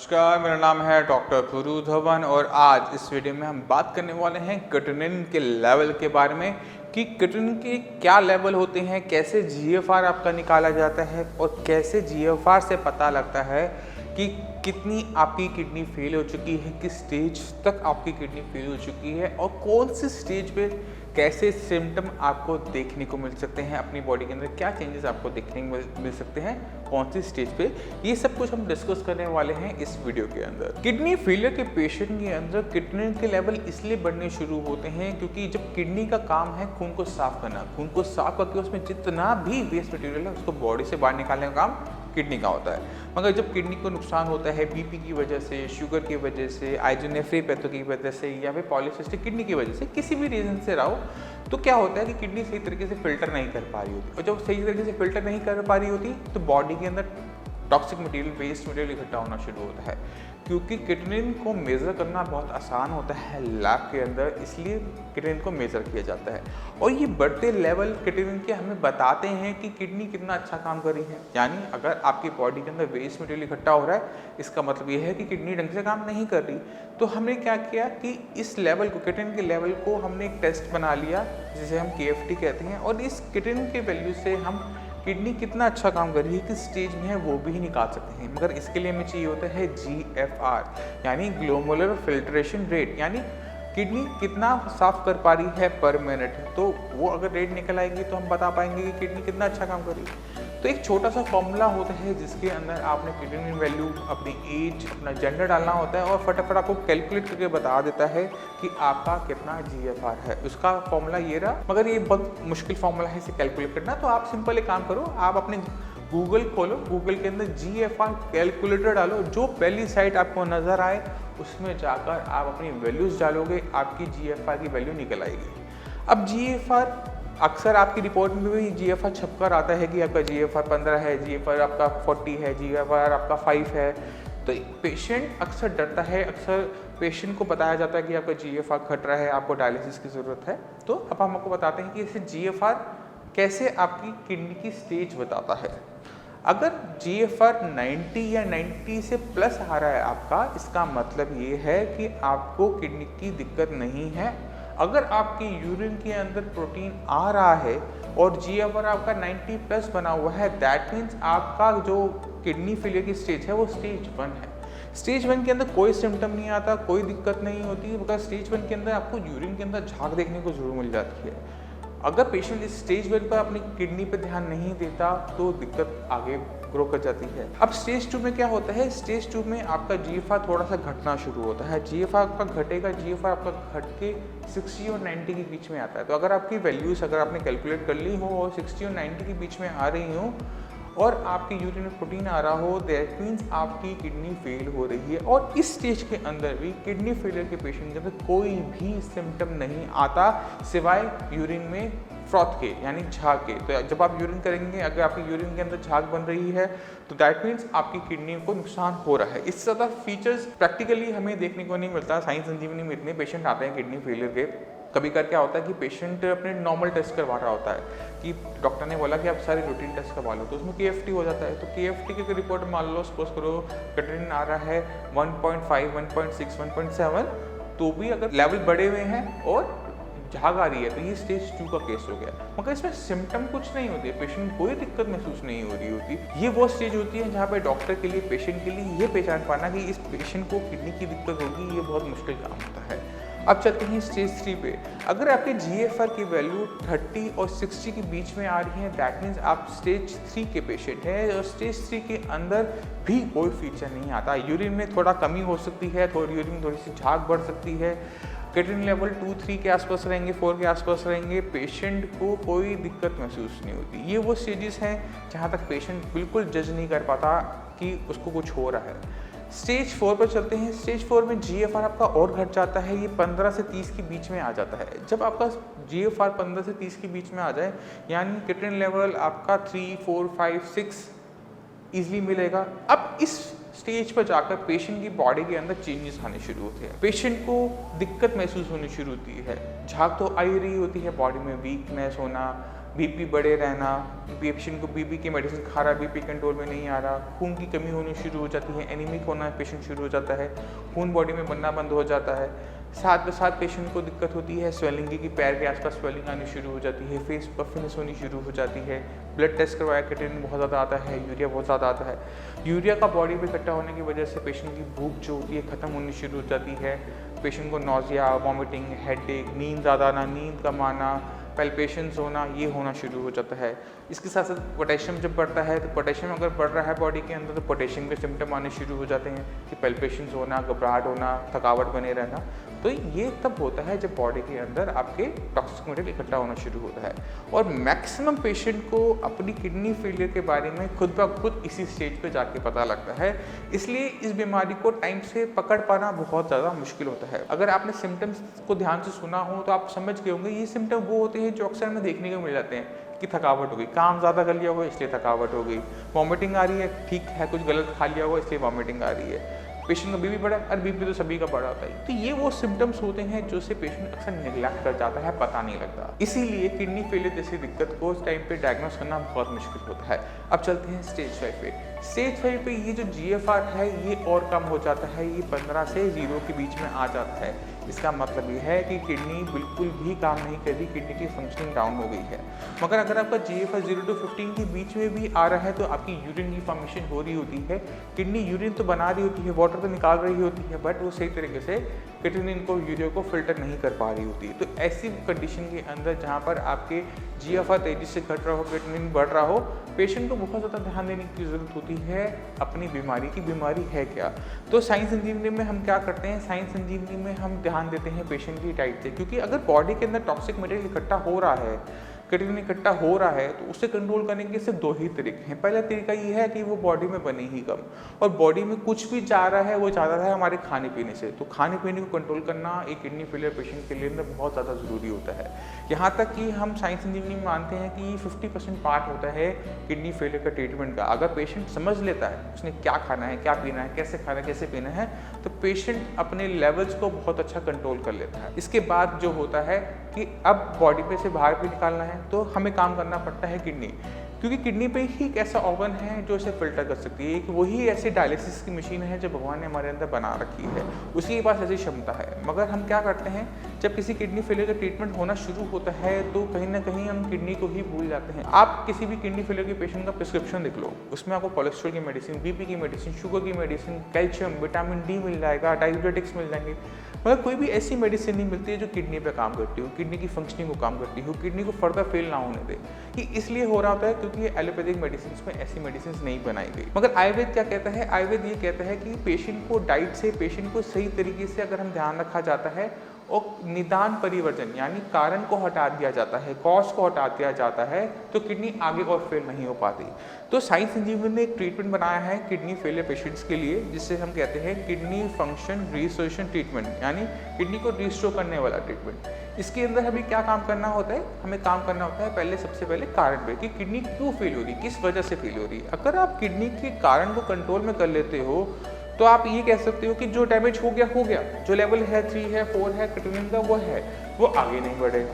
नमस्कार, मेरा नाम है डॉक्टर पुरू धवन और आज इस वीडियो में हम बात करने वाले हैं क्रिएटिनिन के लेवल के बारे में कि क्रिएटिनिन के क्या लेवल होते हैं, कैसे जीएफआर आपका निकाला जाता है और कैसे जीएफआर से पता लगता है कि कितनी आपकी किडनी फेल हो चुकी है, किस स्टेज तक आपकी किडनी फेल हो चुकी है और कौन सी स्टेज पे कैसे सिम्टम आपको देखने को मिल सकते हैं, अपनी बॉडी के अंदर क्या चेंजेस आपको देखने को मिल सकते हैं, कौन सी स्टेज पे, ये सब कुछ हम डिस्कस करने वाले हैं इस वीडियो के अंदर। किडनी फेलियर के पेशेंट के अंदर क्रिएटिनिन के लेवल इसलिए बढ़ने शुरू होते हैं क्योंकि जब किडनी का काम है खून को साफ करना, खून को साफ करके उसमें जितना भी वेस्ट मटेरियल है उसको बॉडी से बाहर निकालने का काम किडनी का होता है। मगर जब किडनी को नुकसान होता है बीपी की वजह से, शुगर की वजह से, आइजोनेफ्रीपैथी की वजह से या फिर पॉलीसिस्टिक किडनी की वजह से, किसी भी रीजन से रहा हो, तो क्या होता है कि किडनी सही तरीके से फिल्टर नहीं कर पा रही होती और जब सही तरीके से फिल्टर नहीं कर पा रही होती तो बॉडी के अंदर टॉक्सिक मटेरियल, वेस्ट मटेरियल इकट्ठा होना शुरू होता है। क्योंकि क्रिएटिनिन को मेज़र करना बहुत आसान होता है लैब के अंदर, इसलिए क्रिएटिनिन को मेज़र किया जाता है और ये बढ़ते लेवल क्रिएटिनिन के हमें बताते हैं कि किडनी कितना अच्छा काम कर रही है। यानी अगर आपकी बॉडी के अंदर वेस्ट मटेरियल इकट्ठा हो रहा है, इसका मतलब ये है कि किडनी ढंग से काम नहीं कर रही। तो हमने क्या किया कि इस लेवल को, क्रिएटिनिन के लेवल को हमने एक टेस्ट बना लिया जिसे हम KFT कहते हैं और इस क्रिएटिनिन के वैल्यू से हम किडनी कितना अच्छा काम कर रही है, किस स्टेज में है, वो भी निकाल सकते हैं। मगर इसके लिए हमें चाहिए होता है GFR यानी ग्लोमेरुलर फिल्ट्रेशन रेट, यानी किडनी कितना साफ कर पा रही है पर मिनट। तो वो अगर रेट निकल आएगी तो हम बता पाएंगे कि किडनी कितना अच्छा काम कर रही है। तो एक छोटा सा फॉर्मूला होता है जिसके अंदर आपने क्रिएटिनिन वैल्यू, अपनी एज, अपना जेंडर डालना होता है और फटाफट आपको कैलकुलेट करके बता देता है कि आपका कितना GFR है। उसका फॉर्मूला ये रहा, मगर ये बहुत मुश्किल फॉर्मूला है इसे कैलकुलेट करना। तो आप सिंपल एक काम करो, आप अपने गूगल खोलो, गूगल के अंदर GFR कैलकुलेटर डालो, जो पहली साइट आपको नज़र आए उसमें जाकर आप अपनी वैल्यूज़ डालोगे, आपकी GFR की वैल्यू निकल आएगी। अब GFR अक्सर आपकी रिपोर्ट में भी GFR छपकर आता है कि आपका GFR 15 है, GFR आपका 40 है, GFR आपका 5 है। तो पेशेंट अक्सर डरता है, अक्सर पेशेंट को बताया जाता है कि आपका GFR घट रहा है, आपको डायलिसिस की ज़रूरत है। तो अब हम आपको बताते हैं कि इसे GFR कैसे आपकी किडनी की स्टेज बताता है। अगर GFR 90 या 90 से प्लस आ रहा है आपका, इसका मतलब ये है कि आपको किडनी की दिक्कत नहीं है। अगर आपकी यूरिन के अंदर प्रोटीन आ रहा है और GFR आपका 90 प्लस बना हुआ है, दैट मीन्स आपका जो किडनी फेलियर की स्टेज है वो स्टेज 1 है। स्टेज 1 के अंदर कोई सिम्टम नहीं आता, कोई दिक्कत नहीं होती, मगर स्टेज 1 के अंदर आपको यूरिन के अंदर झाग देखने को जरूर मिल जाती है। अगर पेशेंट इस स्टेज 1 पर अपनी किडनी पर ध्यान नहीं देता तो दिक्कत आगे ग्रो कर जाती है। अब स्टेज 2 में क्या होता है, स्टेज 2 में आपका GFR थोड़ा सा घटना शुरू होता है। GFR आपका घटेगा, GFR आपका घट के 60 और 90 के बीच में आता है। तो अगर आपकी वैल्यूज़, अगर आपने कैलकुलेट कर ली हो और 60 और 90 के बीच में आ रही हो और आपकी यूरिन में प्रोटीन आ रहा हो, दैट मीन्स आपकी किडनी फेल हो रही है। और इस स्टेज के अंदर भी किडनी फेलियर के पेशेंट के अंदर कोई भी सिम्टम नहीं आता सिवाय यूरिन में फ्रॉथ के, यानी झाग के। तो जब आप यूरिन करेंगे, अगर आपकी यूरिन के अंदर झाग बन रही है तो दैट मीन्स आपकी किडनी को नुकसान हो रहा है। इससे ज़्यादा फीचर्स प्रैक्टिकली हमें देखने को नहीं मिलता। साइंस संजीवनी में इतने पेशेंट आते हैं किडनी फेलियर के, कभी कर क्या होता है कि पेशेंट अपने नॉर्मल टेस्ट करवा रहा होता है कि डॉक्टर ने बोला कि आप सारे रूटीन टेस्ट करवा लो, तो उसमें KFT हो जाता है। तो KFT की रिपोर्ट मान लो, सपोज करो क्रिएटिनिन आ रहा है 1.5, 1.6, 1.7, तो भी अगर लेवल बढ़े हुए हैं और झाग आ रही है तो ये स्टेज 2 का केस हो गया। मगर इसमें सिम्टम कुछ नहीं होते, पेशेंट कोई दिक्कत महसूस नहीं हो रही होती। ये वो स्टेज होती है जहाँ पे डॉक्टर के लिए, पेशेंट के लिए ये पहचान पाना कि इस पेशेंट को किडनी की दिक्कत होगी, ये बहुत मुश्किल काम होता है। अब चलते हैं स्टेज 3 पे। अगर आपके GFR की वैल्यू 30 और 60 के बीच में आ रही है, दैट मीन्स आप स्टेज 3 के पेशेंट हैं और स्टेज 3 के अंदर भी कोई फीचर नहीं आता। यूरिन में थोड़ा कमी हो सकती है, यूरिन में थोड़ी सी झाग बढ़ सकती है, क्रिएटिनिन लेवल 2-3 के आसपास रहेंगे, 4 के आसपास रहेंगे, पेशेंट को कोई दिक्कत महसूस नहीं होती। ये वो स्टेजेस हैं जहाँ तक पेशेंट बिल्कुल जज नहीं कर पाता कि उसको कुछ हो रहा है। स्टेज 4 पर चलते हैं। स्टेज 4 में GFR आपका और घट जाता है, ये 15 से 30 के बीच में आ जाता है। जब आपका GFR 15 से 30 के बीच में आ जाए, यानी क्रिएटिनिन लेवल आपका 3, 4, 5, 6 ईजिली मिलेगा। अब इस स्टेज पर जाकर पेशेंट की बॉडी के अंदर चेंजेस आने शुरू होते हैं, पेशेंट को दिक्कत महसूस होनी शुरू होती है। झाग तो आ ही रही होती है, बॉडी में वीकनेस होना, बीपी बढ़े रहना, पेशेंट को बीपी की मेडिसिन खा रहा है, बीपी कंट्रोल में नहीं आ रहा, खून की कमी होनी शुरू हो जाती है, एनीमिक होना पेशेंट शुरू हो जाता है, खून बॉडी में बनना बंद हो जाता है। साथ में साथ पेशेंट को दिक्कत होती है स्वेलिंग की, पैर के आसपास स्वेलिंग आनी शुरू हो जाती है, फेस पफिनेस होनी शुरू हो जाती है। ब्लड टेस्ट करवाया, क्रिएटिनिन बहुत ज़्यादा आता है, यूरिया बहुत ज़्यादा आता है। यूरिया का बॉडी में इकट्ठा होने की वजह से पेशेंट की भूख जो होती है ख़त्म होनी शुरू हो जाती है। पेशेंट को नौजिया, वॉमिटिंग, हेडेक, नींद ज़्यादा आना, नींद कम आना, पैल्पेशंस होना, ये होना शुरू हो जाता है। इसके साथ साथ पोटेशियम जब बढ़ता है तो पोटेशियम अगर बढ़ रहा है बॉडी के अंदर तो पोटेशियम के सिम्टम आने शुरू हो जाते हैं कि पैल्पेशंस होना, घबराहट होना, थकावट बने रहना। तो ये तब होता है जब बॉडी के अंदर आपके टॉक्सिक मटेरियल इकट्ठा होना शुरू होता है। और मैक्सिमम पेशेंट को अपनी किडनी फेलियर के बारे में खुद ब खुद इसी स्टेज पे जाके पता लगता है, इसलिए इस बीमारी को टाइम से पकड़ पाना बहुत ज़्यादा मुश्किल होता है। अगर आपने सिम्टम्स को ध्यान से सुना हो तो आप समझ गए होंगे ये सिम्टम वो होते हैं जो अक्सर हमें देखने को मिल जाते हैं कि थकावट हो गई, काम ज़्यादा कर लिया होगा इसलिए थकावट हो गई, वॉमिटिंग आ रही है, ठीक है कुछ गलत खा लिया होगा इसलिए वॉमिटिंग आ रही है, पेशेंट का बीपी बढ़ा है, और बीपी तो सभी का बढ़ा होता है। तो ये वो सिम्टम्स होते हैं जो से पेशेंट अक्सर निगलेक्ट कर जाता है, पता नहीं लगता। इसीलिए किडनी फेलियर जैसी दिक्कत को उस टाइम पे डायग्नोस करना बहुत मुश्किल होता है। अब चलते हैं स्टेज 5 पे। स्टेज 5 पे ये जो GFR है ये और कम हो जाता है, ये 15 से 0 के बीच में आ जाता है। इसका मतलब ये है कि किडनी बिल्कुल भी काम नहीं कर रही, किडनी की फंक्शनिंग डाउन हो गई है। मगर अगर आपका GFR 0 to 15 के बीच में भी आ रहा है तो आपकी यूरिन की फॉर्मेशन हो रही होती है, किडनी यूरिन तो बना रही होती है, वाटर तो निकाल रही होती है, बट वो सही तरीके से क्रिएटिनिन को, यूरिया को फिल्टर नहीं कर पा रही होती है। तो ऐसी कंडीशन के अंदर जहाँ पर आपके GFR तेजी से घट रहा हो, क्रिएटिनिन बढ़ रहा हो, पेशेंट को बहुत ज़्यादा ध्यान देने की ज़रूरत होती है अपनी बीमारी की, बीमारी है क्या। तो साइंस संजीवनी में हम क्या करते हैं, साइंस संजीवनी में हम ध्यान देते हैं पेशेंट की डाइट से, क्योंकि अगर बॉडी के अंदर टॉक्सिक मटेरियल इकट्ठा हो रहा है, क्रिएटिनिन इकट्ठा हो रहा है, तो उसे कंट्रोल करने के सिर्फ 2 ही तरीके हैं। पहला तरीका ये है कि वो बॉडी में बने ही कम, और बॉडी में कुछ भी जा रहा है वो जा रहा है हमारे खाने पीने से। तो खाने पीने को कंट्रोल करना एक किडनी फेलियर पेशेंट के लिए अंदर बहुत ज़्यादा ज़रूरी होता है। यहाँ तक कि हम साइंस इंजीनियरिंग में मानते हैं कि 50% पार्ट होता है किडनी फेलियर का ट्रीटमेंट का। अगर पेशेंट समझ लेता है उसने क्या खाना है, क्या पीना है, कैसे खाना है, कैसे पीना है, तो पेशेंट अपने लेवल्स को बहुत अच्छा कंट्रोल कर लेता है। इसके बाद जो होता है कि अब बॉडी पे से बाहर भी निकालना है तो हमें काम करना पड़ता है किडनी, क्योंकि किडनी पे ही एक ऐसा ऑर्गन है जो इसे फिल्टर कर सकती है। एक वही ऐसी डायलिसिस की मशीन है जो भगवान ने हमारे अंदर बना रखी है, उसी के पास ऐसी क्षमता है। मगर हम क्या करते हैं, जब किसी किडनी फेलियर का ट्रीटमेंट होना शुरू होता है तो कहीं ना कहीं हम किडनी को ही भूल जाते हैं। आप किसी भी किडनी फेलियर के पेशेंट का प्रिस्क्रिप्शन देख लो, उसमें आपको कोलेस्ट्रॉल की मेडिसिन, बीपी की मेडिसिन, शुगर की मेडिसिन, कैल्शियम, विटामिन डी मिल जाएगा, डायबिटिक्स मिल जाएंगे, मगर कोई भी ऐसी मेडिसिन नहीं मिलती है जो किडनी पे काम करती हो, किडनी की फंक्शनिंग को काम करती हो, किडनी को फर्दर फेल ना होने दे। कि इसलिए हो रहा होता है क्योंकि ये एलोपैथिक मेडिसिन में ऐसी मेडिसिन नहीं बनाई गई। मगर आयुर्वेद क्या कहता है, आयुर्वेद ये कहता है कि पेशेंट को डाइट से, पेशेंट को सही तरीके से अगर हम ध्यान रखा जाता है और निदान परिवर्तन यानी कारण को हटा दिया जाता है, कॉज को हटा दिया जाता है, तो किडनी आगे और फेल नहीं हो पाती। तो साइंस इंजीनियर ने एक ट्रीटमेंट बनाया है किडनी फेलियर पेशेंट्स के लिए, जिसे हम कहते हैं किडनी फंक्शन रिस्टोरेशन ट्रीटमेंट, यानी किडनी को रिस्टोर करने वाला ट्रीटमेंट। इसके अंदर हमें क्या काम करना होता है, हमें काम करना होता है सबसे पहले कारण पे कि किडनी क्यों फेल हो रही, किस वजह से फेल हो रही है। अगर आप किडनी के कारण को कंट्रोल में कर लेते हो तो आप ये कह सकते हो कि जो डैमेज हो गया, जो लेवल है 3 है 4 है क्रिएटिनिन का वो आगे नहीं बढ़ेगा।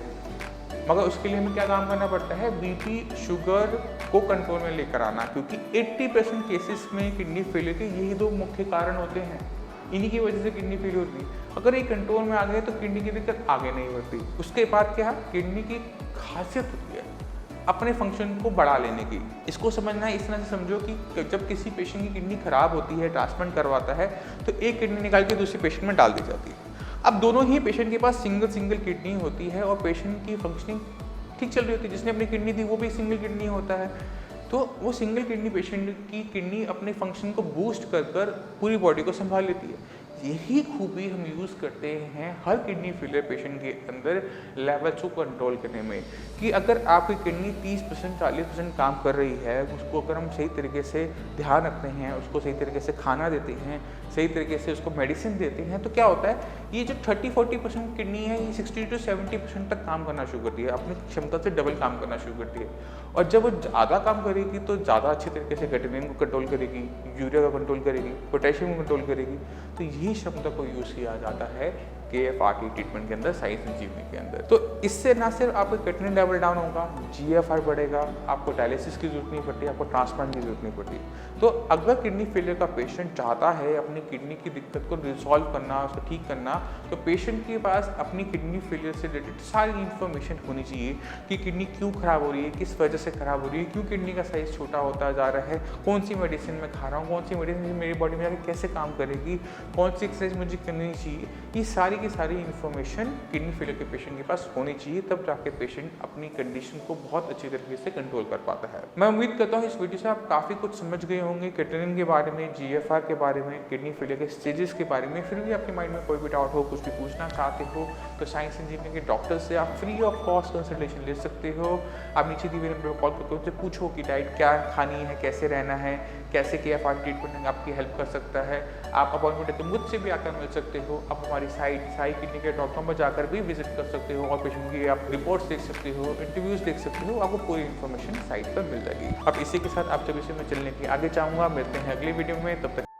मगर उसके लिए हमें क्या काम करना पड़ता है, बीपी शुगर को कंट्रोल में लेकर आना, क्योंकि 80% केसेस में किडनी फेलियर के यही 2 मुख्य कारण होते हैं, इन्हीं की वजह से किडनी फेलियर होती है। अगर ये कंट्रोल में आ गए तो किडनी की दिक्कत आगे नहीं बढ़ती। उसके बाद क्या, किडनी की खासियत होती है अपने फंक्शन को बढ़ा लेने की। इसको समझना है इस तरह से समझो कि जब किसी पेशेंट की किडनी खराब होती है, ट्रांसप्लांट करवाता है, तो एक किडनी निकाल के दूसरी पेशेंट में डाल दी जाती है। अब दोनों ही पेशेंट के पास सिंगल किडनी होती है और पेशेंट की फंक्शनिंग ठीक चल रही होती है। जिसने अपनी किडनी दी वो भी सिंगल किडनी होता है, तो वो सिंगल किडनी पेशेंट की किडनी अपने फंक्शन को बूस्ट कर पूरी बॉडी को संभाल लेती है। यही खूबी हम यूज़ करते हैं हर किडनी फेलियर पेशेंट के अंदर लेवल्स को कंट्रोल करने में, कि अगर आपकी किडनी 30% 40% काम कर रही है, उसको अगर हम सही तरीके से ध्यान रखते हैं, उसको सही तरीके से खाना देते हैं, सही तरीके से उसको मेडिसिन देते हैं, तो क्या होता है, ये जो 30-40% किडनी है ये 60 to 70% तक काम करना शुरू करती है, अपनी क्षमता से डबल काम करना शुरू करती है। और जब वो ज़्यादा काम करेगी तो ज़्यादा अच्छे तरीके से क्रिएटिनिन को कंट्रोल करेगी, यूरिया को कंट्रोल करेगी, पोटेशियम को कंट्रोल करेगी। तो यही क्षमता को यूज़ किया जाता है KFRT ट्रीटमेंट के अंदर, साई संजीवनी के अंदर। तो इससे ना सिर्फ आपका क्रिएटिनिन लेवल डाउन होगा, GFR बढ़ेगा, आपको डायलिसिस की जरूरत नहीं पड़ती, आपको ट्रांसप्लांट की जरूरत नहीं पड़ती। तो अगर किडनी फेलियर का पेशेंट चाहता है अपनी किडनी की दिक्कत को रिजॉल्व करना, उसको ठीक करना, तो पेशेंट के पास अपनी किडनी फेलियर से रिलेटेड सारी इन्फॉर्मेशन होनी चाहिए कि किडनी क्यों खराब हो रही है, किस वजह से खराब हो रही है, क्यों किडनी का साइज छोटा होता जा रहा है, कौन सी मेडिसिन मैं खा रहा हूँ, कौन सी मेडिसिन मेरी बॉडी में जाकर कैसे काम करेगी, कौन सी एक्सरसाइज मुझे करनी चाहिए। ये सारी की सारी इन्फॉर्मेशन किडनी फेलियर के पेशेंट के पास होनी चाहिए, तब जाके पेशेंट अपनी कंडीशन को बहुत अच्छी तरीके से कंट्रोल कर पाता है। मैं उम्मीद करता हूँ इस वीडियो से आप काफ़ी कुछ समझ गए होंगे क्रिएटिनिन के बारे में, GFR के बारे में, किडनी फेलियर के स्टेजेस के बारे में। फिर भी आपके माइंड में कोई भी डाउट हो, कुछ भी पूछना चाहते हो, तो साई संजीवनी के डॉक्टर से आप फ्री ऑफ कॉस्ट कंसल्टेशन ले सकते हो। आप नीचे दी हुई नंबर पर कॉल करके उनसे पूछो कि डाइट क्या खानी है, कैसे रहना है, कैसे KFRT ट्रीटमेंट आपकी हेल्प कर सकता है। आप अपॉइंटमेंट लेकर मुझसे भी आकर मिल सकते हो। आप हमारी साइट saikidneycare.com पर जाकर भी विजिट कर सकते हो और पेशेंट की आप रिपोर्ट्स देख सकते हो, इंटरव्यूज देख सकते हो, आपको पूरी इन्फॉर्मेशन साइट पर मिल जाएगी। अब इसी के साथ आप सभी से मैं चलने की आगे चाहूँगा। मिलते हैं अगली वीडियो में, तब तक